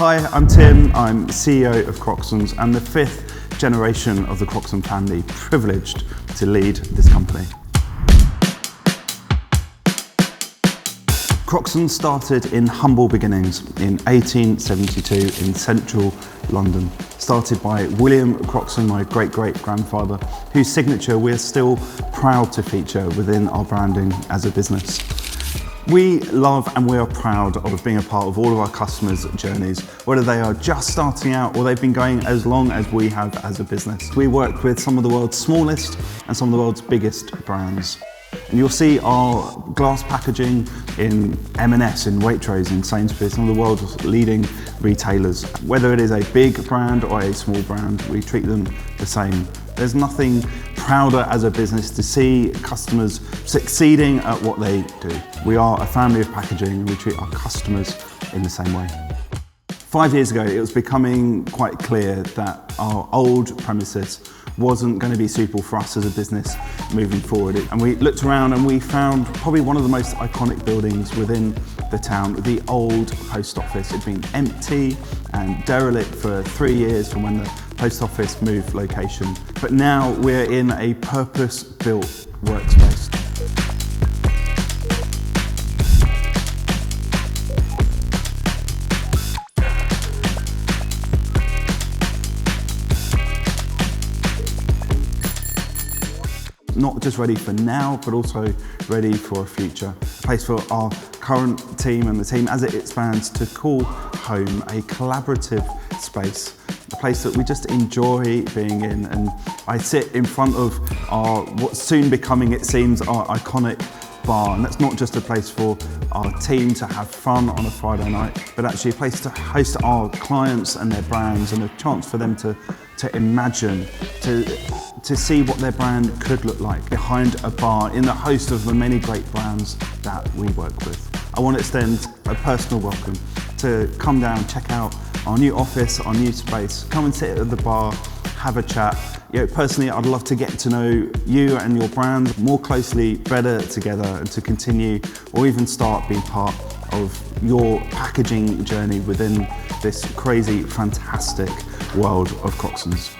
Hi, I'm Tim. I'm CEO of Croxsons and the 5th generation of the Croxson family, privileged to lead this company. Croxson started in humble beginnings in 1872 in central London. Started by William Croxson, my great-great-grandfather, whose signature we're still proud to feature within our branding as a business. We love and we are proud of being a part of all of our customers' journeys, whether they are just starting out or they've been going as long as we have as a business. We work with some of the world's smallest and some of the world's biggest brands. And you'll see our glass packaging in M&S, in Waitrose, in Sainsbury's, some of the world's leading retailers. Whether it is a big brand or a small brand, we treat them the same. There's nothing prouder as a business to see customers succeeding at what they do. We are a family of packaging and we treat our customers in the same way. 5 years ago, it was becoming quite clear that our old premises wasn't going to be suitable for us as a business moving forward. And we looked around and we found probably one of the most iconic buildings within the town, the old post office. It'd been empty and derelict for 3 years from when the post office moved location. But now we're in a purpose-built workspace. Not just ready for now, but also ready for a future. A place for our current team and the team as it expands to call home, a collaborative space, a place that we just enjoy being in. And I sit in front of our, what's soon becoming, it seems, our iconic bar. And that's not just a place for our team to have fun on a Friday night, but actually a place to host our clients and their brands and a chance for them to imagine, to see what their brand could look like behind a bar in the host of the many great brands that we work with. I want to extend a personal welcome to come down, check out our new office, our new space, come and sit at the bar, have a chat. Personally, I'd love to get to know you and your brand more closely, better together, and to continue or even start being part of your packaging journey within this crazy, fantastic world of Croxsons.